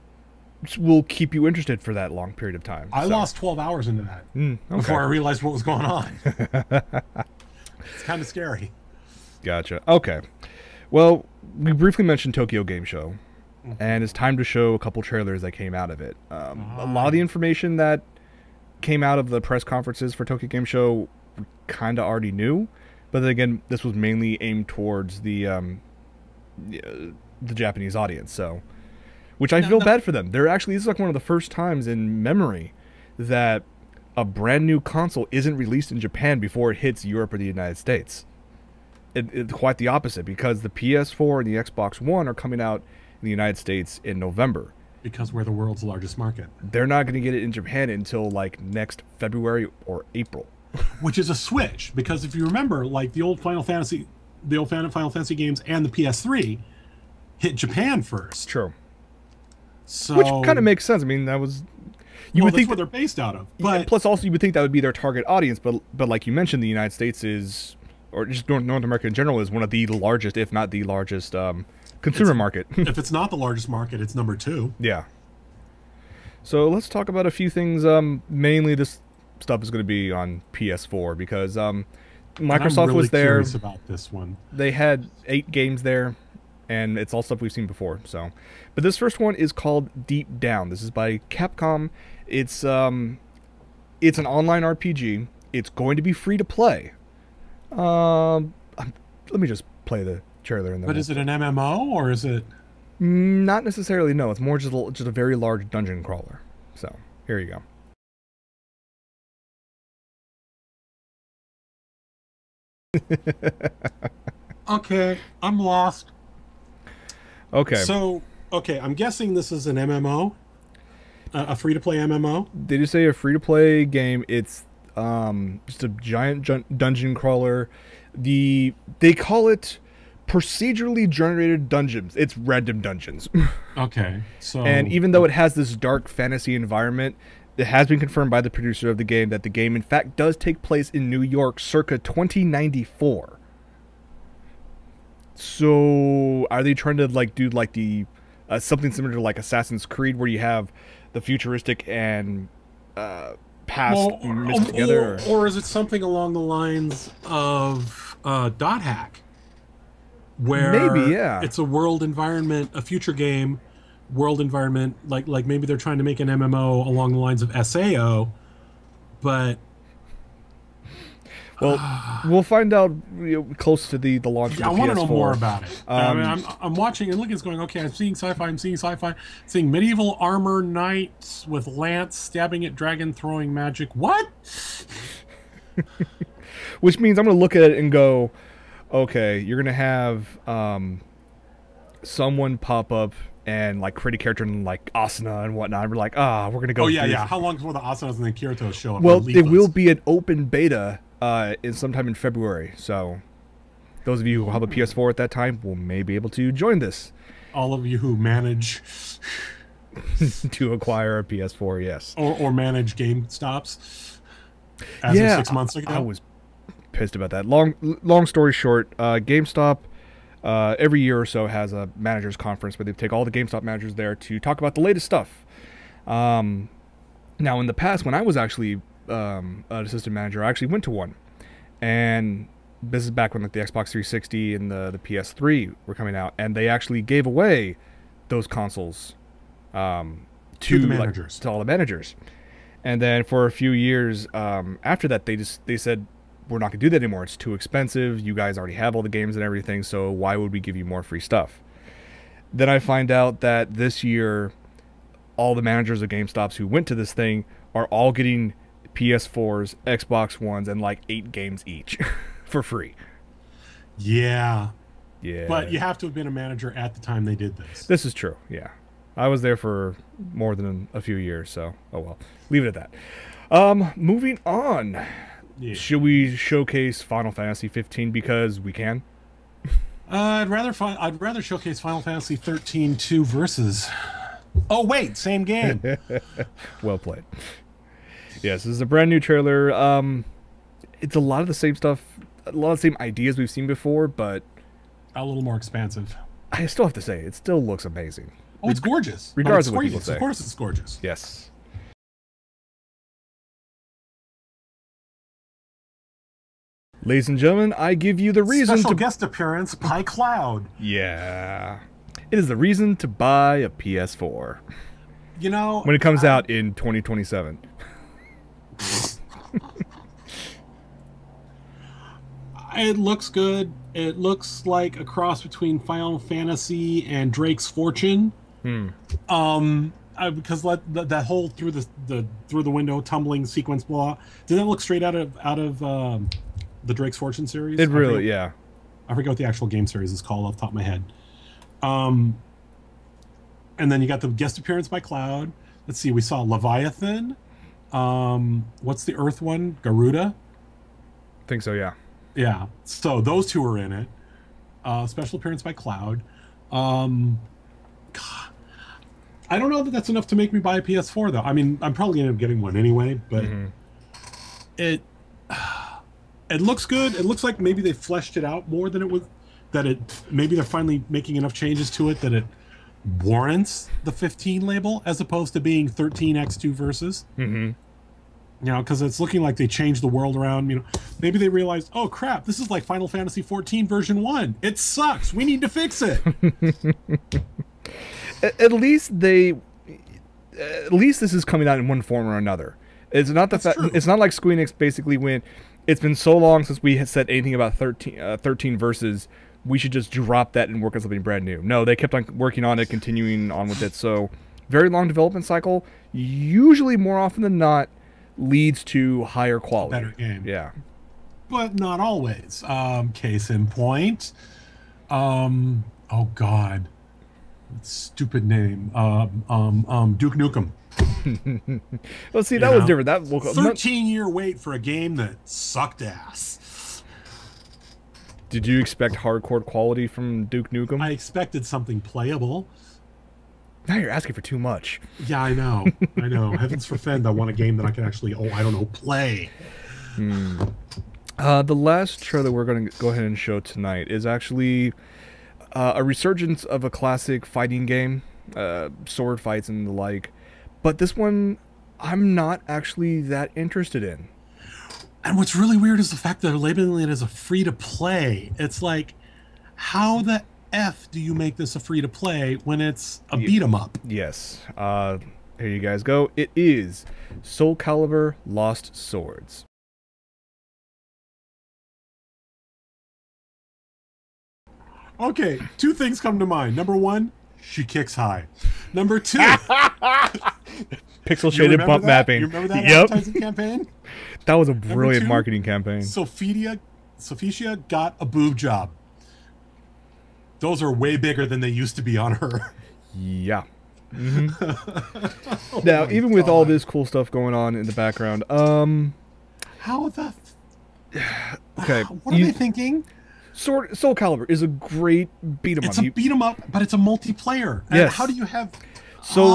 will keep you interested for that long period of time. I lost 12 hours into that okay. before I realized what was going on. It's kind of scary. Gotcha. Okay. Well, we briefly mentioned Tokyo Game Show, and it's time to show a couple trailers that came out of it. A lot of the information that came out of the press conferences for Tokyo Game Show we kind of already knew, but then again, this was mainly aimed towards the Japanese audience, so which I feel bad for them. They're actually, this is like one of the first times in memory that a brand new console isn't released in Japan before it hits Europe or the United States. It's quite the opposite, because the PS4 and the Xbox One are coming out in the United States in November. Because we're the world's largest market. They're not going to get it in Japan until like next February or April. Which is a switch, because if you remember, like the old Final Fantasy games and the PS3 hit Japan first. True. So, which kind of makes sense. I mean, that was would think where they're based out of. But plus, also, you would think that would be their target audience. But like you mentioned, the United States is, or just North America in general, is one of the largest, if not the largest, consumer market. If it's not the largest market, it's number 2. Yeah. So let's talk about a few things. Mainly, this stuff is going to be on PS4 because Microsoft was there. Curious about this one. They had 8 games there, and it's all stuff we've seen before. So, but this first one is called Deep Down. This is by Capcom. It's an online RPG. It's going to be free to play. Let me just play the trailer. And then but is it an MMO or is it? Not necessarily. No, it's more just a very large dungeon crawler. So here you go. Okay, I'm lost. Okay. So, I'm guessing this is an MMO, a free-to-play MMO. They just say a free-to-play game. It's just a giant dungeon crawler. They call it procedurally generated dungeons. It's random dungeons. Okay. So, and even though it has this dark fantasy environment, it has been confirmed by the producer of the game that the game, in fact, does take place in New York circa 2094. So, are they trying to do the something similar to like Assassin's Creed, where you have the futuristic and past mixed together? Or is it something along the lines of Dot Hack, where maybe it's a world environment, a future game, world environment, like maybe they're trying to make an MMO along the lines of SAO, but. Well, we'll find out close to the launch of the PS4. I want to know more about it. I mean, I'm watching and looking, it's going, okay, I'm seeing sci-fi, seeing medieval armor knights with lance stabbing at dragon throwing magic. What? Which means I'm going to look at it and go, okay, you're going to have someone pop up and like create a character in like Asuna and whatnot. And we're like, we're going to go. Oh, yeah. How long before the Asunas and the Kyoto show up? Well, there will be an open beta sometime in February, so those of you who have a PS4 at that time will may be able to join this. All of you who manage to acquire a PS4, yes, or manage GameStops as of 6 months ago. I was pissed about that. Long story short, GameStop every year or so has a managers conference where they take all the GameStop managers there to talk about the latest stuff. Now, in the past, when I was actually an assistant manager, I actually went to one, and this is back when like the Xbox 360 and the PS3 were coming out, and they actually gave away those consoles to the managers, to all the managers. And then for a few years after that, they said, we're not gonna do that anymore. It's too expensive. You guys already have all the games and everything, so why would we give you more free stuff? Then I find out that this year, all the managers of GameStops who went to this thing are all getting PS4s, Xbox Ones, and like 8 games each for free. Yeah. Yeah. But you have to have been a manager at the time they did this. This is true, yeah. I was there for more than a few years, so oh well. Leave it at that. Moving on. Yeah. Should we showcase Final Fantasy 15 because we can? I'd rather showcase Final Fantasy 13 2 Versus. Oh wait, same game. Well played. Yes, this is a brand new trailer. It's a lot of the same stuff, a lot of the same ideas we've seen before, but a little more expansive. I still have to say, it still looks amazing. Oh, it's gorgeous. Regardless of what people say. Of course it's gorgeous. Yes. Ladies and gentlemen, I give you the reason Special to... guest appearance by Cloud. Yeah. It is the reason to buy a PS4. You know... When it comes out in 2027. It looks good. It looks like a cross between Final Fantasy and Drake's Fortune. Because that whole through the window tumbling sequence blah, did that look straight out of the Drake's Fortune series? It really, yeah. I forget what the actual game series is called off the top of my head. And then you got the guest appearance by Cloud. Let's see, we saw Leviathan. What's the Earth one? Garuda? I think so, yeah. Yeah. So those two are in it. Special appearance by Cloud. God. I don't know that that's enough to make me buy a PS4, though. I mean, I'm probably going to end up getting one anyway, but it looks good. It looks like maybe they fleshed it out more than it was. Maybe they're finally making enough changes to it that it warrants the 15 label as opposed to being 13x2 versus. You know, because it's looking like they changed the world around. You know, maybe they realized, oh crap, this is like Final Fantasy 14 version 1. It sucks. We need to fix it. At least this is coming out in one form or another. It's not the fact. It's not like Square Enix basically went. It's been so long since we had said anything about 13 versus. We should just drop that and work on something brand new. No, they kept on working on it, continuing on with it. So, very long development cycle. Usually, more often than not, leads to higher quality. Better game. Yeah. But not always. Case in point. Oh God. Stupid name. Duke Nukem. Well, see, that was different. That 13-year wait for a game that sucked ass. Did you expect hardcore quality from Duke Nukem? I expected something playable. Now you're asking for too much. Yeah, I know. I know. Heavens forfend, I want a game that I can actually, play. The last trailer we're going to go ahead and show tonight is actually a resurgence of a classic fighting game, sword fights and the like. But this one, I'm not actually that interested in. And what's really weird is the fact that they're labeling it as a free-to-play. It's like, how the F do you make this a free-to-play when it's a beat-em-up? Yes. Here you guys go. It is Soul Calibur Lost Swords. Okay, two things come to mind. Number one, she kicks high. Number two... Pixel shaded bump mapping. You remember that advertising campaign? That was a brilliant marketing campaign. Sophia got a boob job. Those are way bigger than they used to be on her. Yeah. Now, even with all this cool stuff going on in the background, how the... Okay. What are they thinking? Soul Calibur is a great beat 'em up. It's a beat 'em up, but it's a multiplayer. And yes. How do you have... So,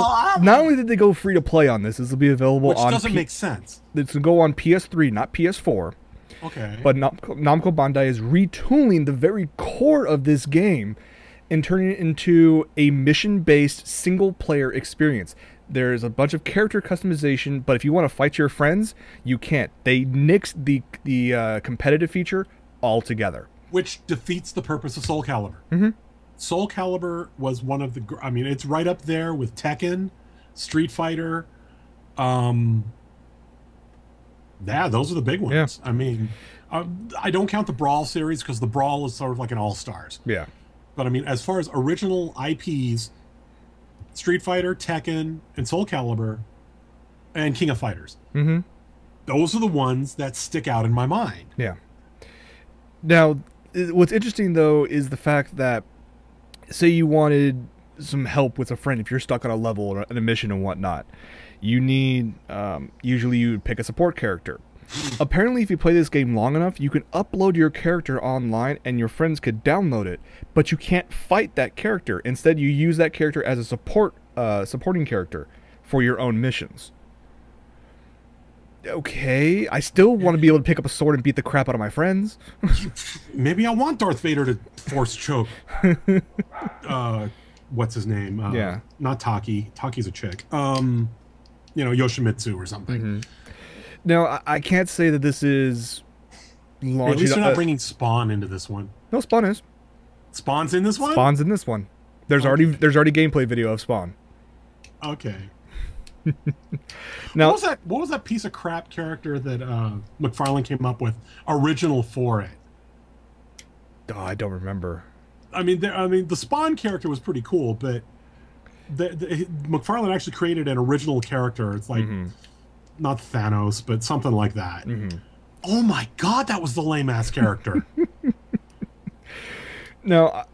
not only did they go free to play on this will be available on... Which doesn't make sense. It's going to go on PS3, not PS4. Okay. But Namco Bandai is retooling the very core of this game and turning it into a mission-based single-player experience. There's a bunch of character customization, but if you want to fight your friends, you can't. They nixed the competitive feature altogether. Which defeats the purpose of Soul Calibur. Soul Calibur was one of the... I mean, it's right up there with Tekken, Street Fighter. Yeah, those are the big ones. Yeah. I mean, I don't count the Brawl series because the Brawl is sort of like an all-stars. Yeah. But I mean, as far as original IPs, Street Fighter, Tekken, and Soul Calibur, and King of Fighters. Those are the ones that stick out in my mind. Yeah. Now, what's interesting, though, is the fact that say you wanted some help with a friend if you're stuck on a level or a mission and whatnot. You need, usually you would pick a support character. Apparently, if you play this game long enough, you can upload your character online and your friends could download it, but you can't fight that character. Instead, you use that character as a supporting character for your own missions. Okay, I still want to be able to pick up a sword and beat the crap out of my friends. Maybe I want Darth Vader to force choke. What's his name? Yeah. Not Taki. Taki's a chick. Yoshimitsu or something. Now, I can't say that this is Hey, at launching. least they're not bringing Spawn into this one. No, Spawn is. Spawn's in this one? Spawn's in this one. There's already gameplay video of Spawn. Okay. Now, what was that piece of crap character that McFarlane came up with original for it? oh, I don't remember. I mean, the Spawn character was pretty cool, but McFarlane actually created an original character. It's like not Thanos, but something like that. Oh my god, that was the lame ass character. Now,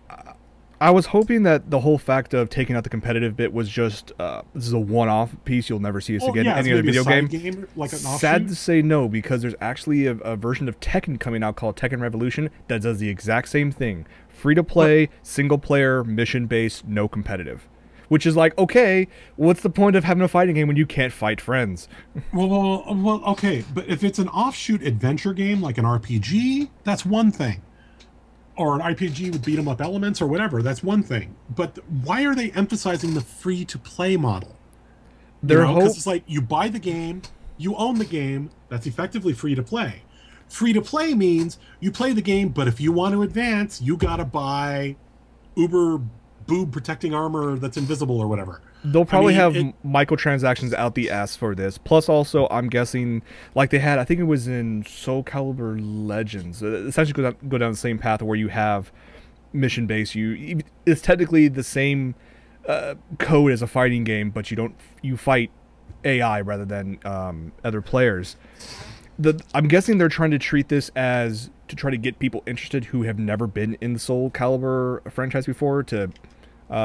I was hoping that the whole fact of taking out the competitive bit was just this is a one-off piece. You'll never see us again in any other video game. Like an offshoot? Sad to say no, because there's actually a version of Tekken coming out called Tekken Revolution that does the exact same thing. Free-to-play, single-player, mission-based, no competitive. Which is like, okay, what's the point of having a fighting game when you can't fight friends? Well, okay, but if it's an offshoot adventure game, like an RPG, that's one thing. Or an RPG with beat-em-up elements or whatever, that's one thing. But why are they emphasizing the free-to-play model? Because it's like, you buy the game, you own the game, that's effectively free-to-play. Free-to-play means you play the game, but if you want to advance, you gotta buy Uber boob protecting armor that's invisible or whatever. They'll probably have microtransactions out the ass for this. Plus, also, I'm guessing, like they had, I think it was in Soul Calibur Legends. Essentially, go down the same path where you have mission based. It's technically the same code as a fighting game, but you fight AI rather than other players. I'm guessing they're trying to treat this as to try to get people interested who have never been in the Soul Calibur franchise before to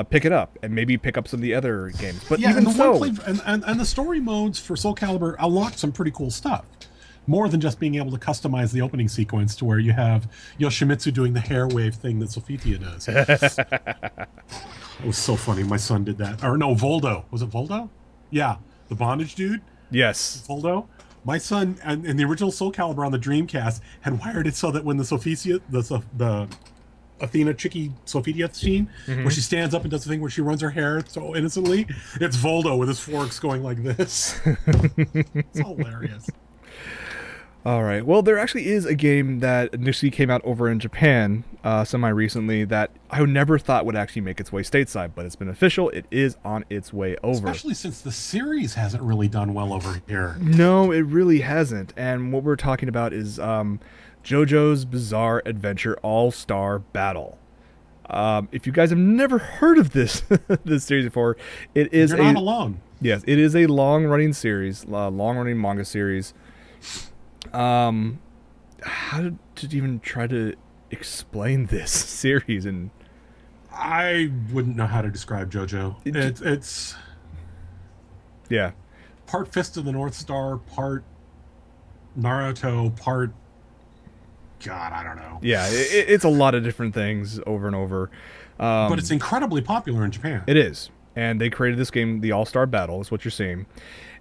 pick it up and maybe pick up some of the other games. But even so, and the story modes for Soul Calibur unlock some pretty cool stuff. More than just being able to customize the opening sequence to where you have Yoshimitsu doing the hair wave thing that Sophia does. It was so funny. My son did that. Or no, Voldo. Was it Voldo? Yeah, the bondage dude. Yes, Voldo. My son, in the original Soul Calibur on the Dreamcast, had wired it so that when the Athena Chicky Sophia scene, where she stands up and does the thing where she runs her hair so innocently, it's Voldo with his forks going like this. It's hilarious. All right. Well, there actually is a game that initially came out over in Japan semi-recently that I never thought would actually make its way stateside, but it's been official. It is on its way over. Especially since the series hasn't really done well over here. No, it really hasn't. And what we're talking about is JoJo's Bizarre Adventure All-Star Battle. If you guys have never heard of this this series before, you're not alone. Yes, it is a long-running series, long-running manga series. How to even try to explain this series? And I wouldn't know how to describe JoJo. It's yeah, part Fist of the North Star, part Naruto, part God, I don't know. Yeah, it's a lot of different things over and over. But it's incredibly popular in Japan. It is. And they created this game, the All-Star Battle, is what you're seeing.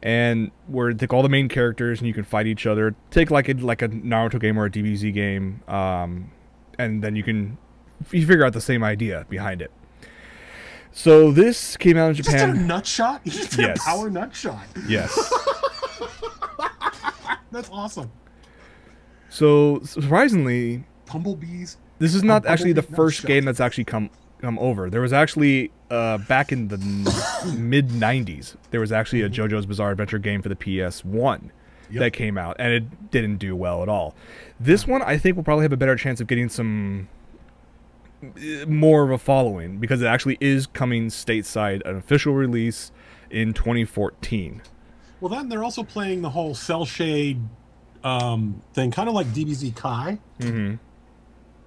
And where you take all the main characters and you can fight each other. Take like a Naruto game or a DBZ game, and then you figure out the same idea behind it. So this came out in Japan. Just did a nut shot? You just did a power nut shot. Yes. That's awesome. So surprisingly, Bumblebees. This is not actually the first game that's actually come over. There was actually back in the mid '90s, there was actually a JoJo's Bizarre Adventure game for the PS1 that came out, and it didn't do well at all. This one, I think, will probably have a better chance of getting some more of a following because it actually is coming stateside, an official release in 2014. Well, then they're also playing the whole cell shade thing, kind of like DBZ Kai. I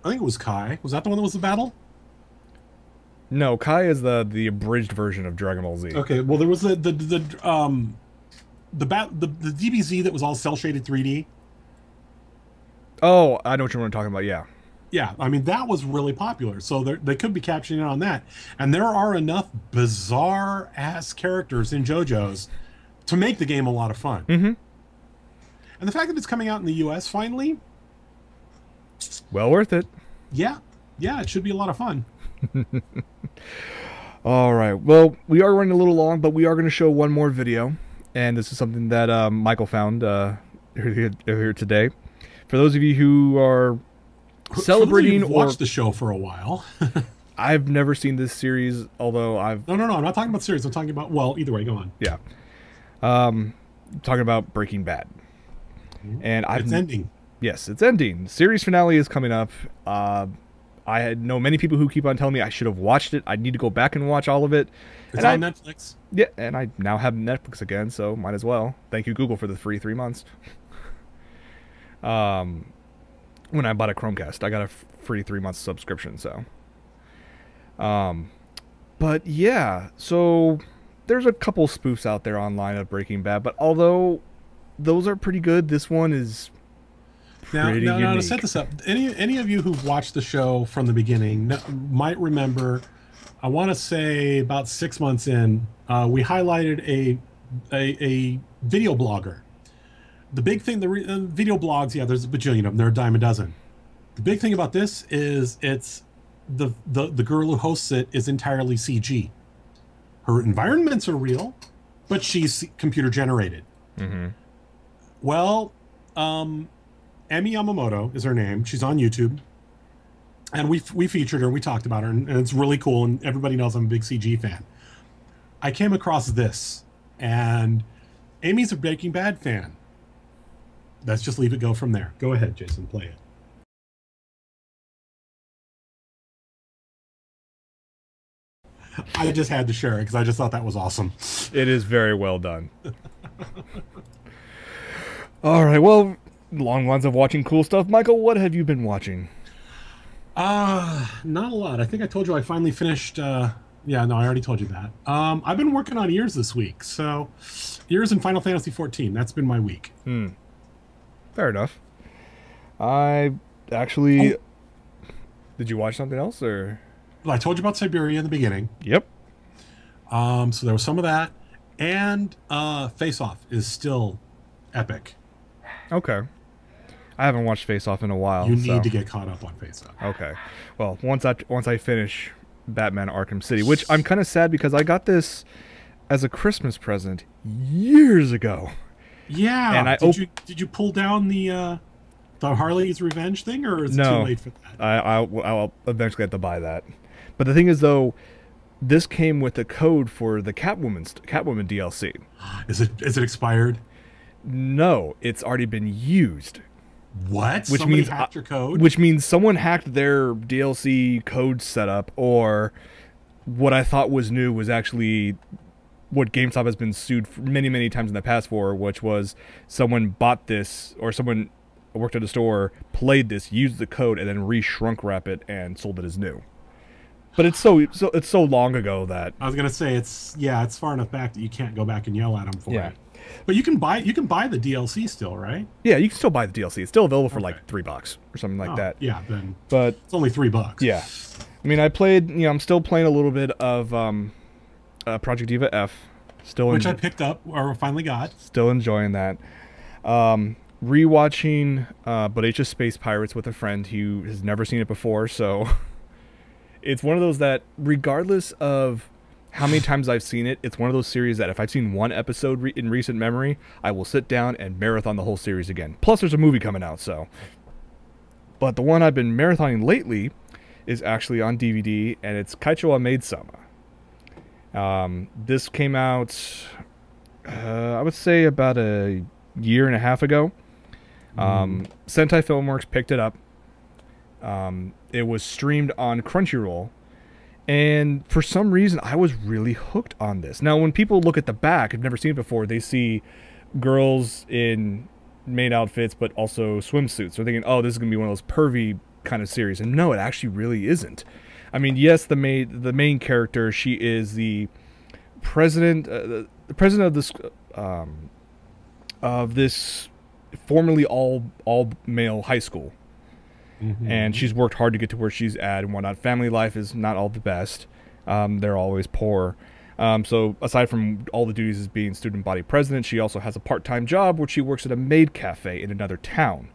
think it was Kai. Was that the one that was the battle? No, Kai is the abridged version of Dragon Ball Z. Okay, well there was the DBZ that was all cell shaded 3D. Oh, I know what you're talking about. Yeah. Yeah, I mean that was really popular, so they could be capturing it on that. And there are enough bizarre ass characters in JoJo's to make the game a lot of fun. And the fact that it's coming out in the U.S. finally, well worth it. Yeah, it should be a lot of fun. All right. Well, we are running a little long, but we are going to show one more video, and this is something that Michael found earlier today. For those of you who are celebrating or watched the show for a while. I've never seen this series, although I've... No, I'm not talking about series. I'm talking about, well, either way, go on. Yeah. Talking about Breaking Bad. And it's ending. Yes, it's ending. Series finale is coming up. I know many people who keep on telling me I should have watched it. I need to go back and watch all of it. It's on Netflix. Yeah, and I now have Netflix again, so might as well. Thank you, Google, for the free 3 months. When I bought a Chromecast, I got a free 3 month subscription, so... but yeah, so there's a couple spoofs out there online of Breaking Bad, but although those are pretty good, this one is pretty unique. Now to set this up, any of you who've watched the show from the beginning might remember, I want to say about 6 months in, we highlighted a video blogger. The big thing, the video blogs, yeah, there's a bajillion of them. There are a dime a dozen. The big thing about this is it's the girl who hosts it is entirely CG. Her environments are real, but she's computer generated. Mm-hmm. Well, Emi Yamamoto is her name. She's on YouTube, and we featured her. We talked about her, and it's really cool. And everybody knows I'm a big CG fan. I came across this, and Amy's a Breaking Bad fan. Let's just leave it go from there. Go ahead, Jason, play it. I just had to share it because I just thought that was awesome. It is very well done. All right, well, long lines of watching cool stuff. Michael, what have you been watching? Not a lot. I think I told you I finally finished. Yeah, no, I already told you that. I've been working on Ears this week. So, Ears in Final Fantasy XIV. That's been my week. Fair enough. I actually... Did you watch something else, or...? Well, I told you about Siberia in the beginning. Yep. So there was some of that. And Face Off is still epic. Okay. I haven't watched Face Off in a while. You need to get caught up on Face Off. Okay. Well, once I finish Batman Arkham City, which I'm kind of sad because I got this as a Christmas present years ago. Yeah. And did you pull down the Harley's Revenge thing, or is it too late for that? I'll eventually have to buy that. But the thing is, though, this came with a code for the Catwoman DLC. Is it expired? No, it's already been used. What? Which Somebody means hacked your code? Which means someone hacked their DLC code setup, or what I thought was new was actually what GameStop has been sued for many, many times in the past for, which was someone bought this, or someone worked at a store, played this, used the code, and then re-shrunk wrap it and sold it as new. But it's so long ago that I was gonna say it's far enough back that you can't go back and yell at them for it. But you can buy the DLC still, right? Yeah, you can still buy the DLC. It's still available for like $3 or something like that. Yeah, then. But it's only $3. Yeah, I mean, I played. I'm still playing a little bit of Project Diva F. Which I picked up or finally got. Still enjoying that. Rewatching Bodacious Space Pirates with a friend who has never seen it before, so it's one of those that, regardless of how many times I've seen it, it's one of those series that if I've seen one episode in recent memory, I will sit down and marathon the whole series again. Plus, there's a movie coming out, so. But the one I've been marathoning lately is actually on DVD, and it's Kaicho wa Maid-sama. This came out, I would say, about a year and a half ago. Sentai Filmworks picked it up. It was streamed on Crunchyroll, and for some reason I was really hooked on this. Now, when people look at the back, I've never seen it before, they see girls in maid outfits but also swimsuits. They're thinking, oh, this is gonna be one of those pervy kind of series, and no, it actually really isn't. I mean, yes, the main character, she is the president of this formerly all male high school. And she's worked hard to get to where she's at and whatnot. Family life is not all the best. They're always poor. So aside from all the duties as being student body president, she also has a part-time job where she works at a maid cafe in another town.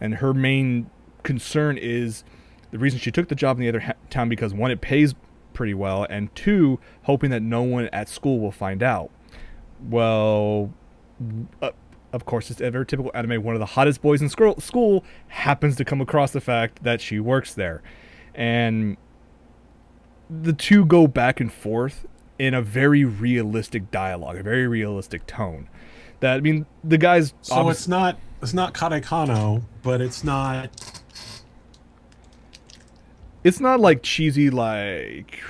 And her main concern is the reason she took the job in the other town because, one, it pays pretty well, and two, hoping that no one at school will find out. Well, of course, it's a very typical anime. One of the hottest boys in school happens to come across the fact that she works there. And the two go back and forth in a very realistic dialogue, a very realistic tone. That, I mean, the guy's... So it's not Karekano, but it's not... It's not like cheesy, like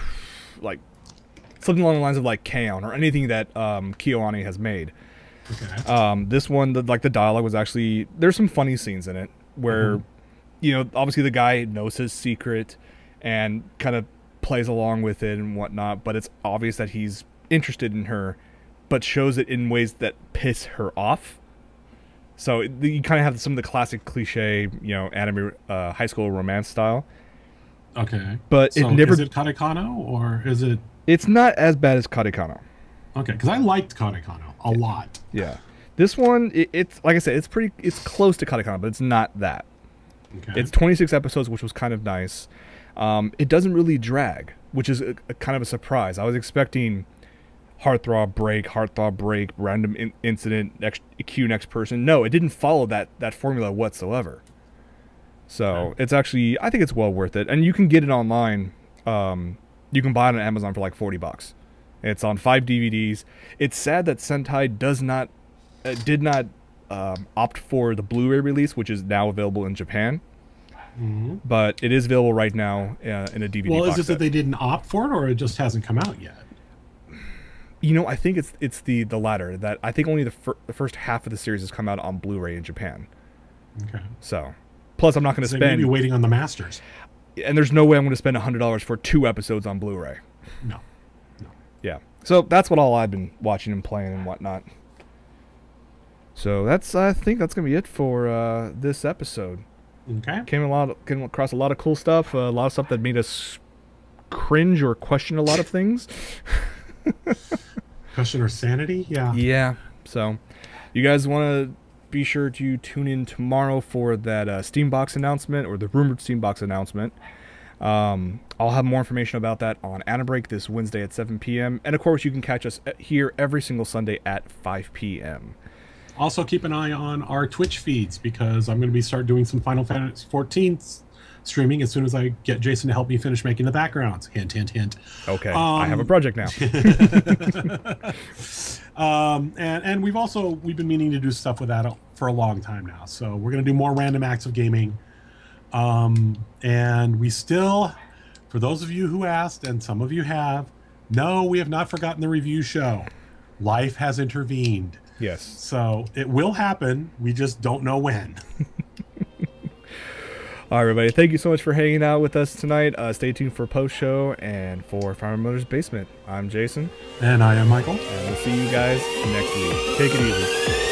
something along the lines of like K-On! Or anything that KyoAni has made. Okay. This one, the dialogue was actually... There's some funny scenes in it where, you know, obviously the guy knows his secret and kind of plays along with it and whatnot, but it's obvious that he's interested in her, but shows it in ways that piss her off. So you kind of have some of the classic cliche, you know, anime high school romance style. Okay. But so it never... Is it Karekano or is it... It's not as bad as Karekano. Okay, because I liked Karekano a lot. Yeah. This one, it's like I said, it's close to Karekano, but it's not that. Okay. It's 26 episodes, which was kind of nice. It doesn't really drag, which is a kind of a surprise. I was expecting heartthrob break, random incident, cue next person. No, it didn't follow that formula whatsoever. So it's actually, I think it's well worth it, and you can get it online. You can buy it on Amazon for like $40. It's on 5 DVDs. It's sad that Sentai did not opt for the Blu-ray release, which is now available in Japan. But it is available right now in a DVD box. Well, is it that they didn't opt for it, or it just hasn't come out yet? You know, I think it's the latter. That I think only the first half of the series has come out on Blu-ray in Japan. Okay. So, plus I'm not going to spend. Maybe waiting on the masters. And there's no way I'm going to spend $100 for 2 episodes on Blu-ray. No. Yeah. So that's what all I've been watching and playing and whatnot. So I think that's going to be it for this episode. Okay. Came across a lot of cool stuff, a lot of stuff that made us cringe or question a lot of things. Question or sanity? Yeah. Yeah. So, you guys want to be sure to tune in tomorrow for that Steambox announcement, or the rumored Steambox announcement. I'll have more information about that on Anna Break this Wednesday at 7 p.m. And of course, you can catch us here every single Sunday at 5 p.m. Also, keep an eye on our Twitch feeds, because I'm going to start doing some Final Fantasy XIV streaming as soon as I get Jason to help me finish making the backgrounds. Hint, hint, hint. Okay, I have a project now. And we've been meaning to do stuff with that for a long time now. So we're going to do more random acts of gaming. And we still, for those of you who asked, and some of you have, no, we have not forgotten the review show. Life has intervened. Yes. So it will happen. We just don't know when. All right, everybody. Thank you so much for hanging out with us tonight. Stay tuned for post-show and for Fire Mother's Basement. I'm Jason. And I am Michael. And we'll see you guys next week. Take it easy.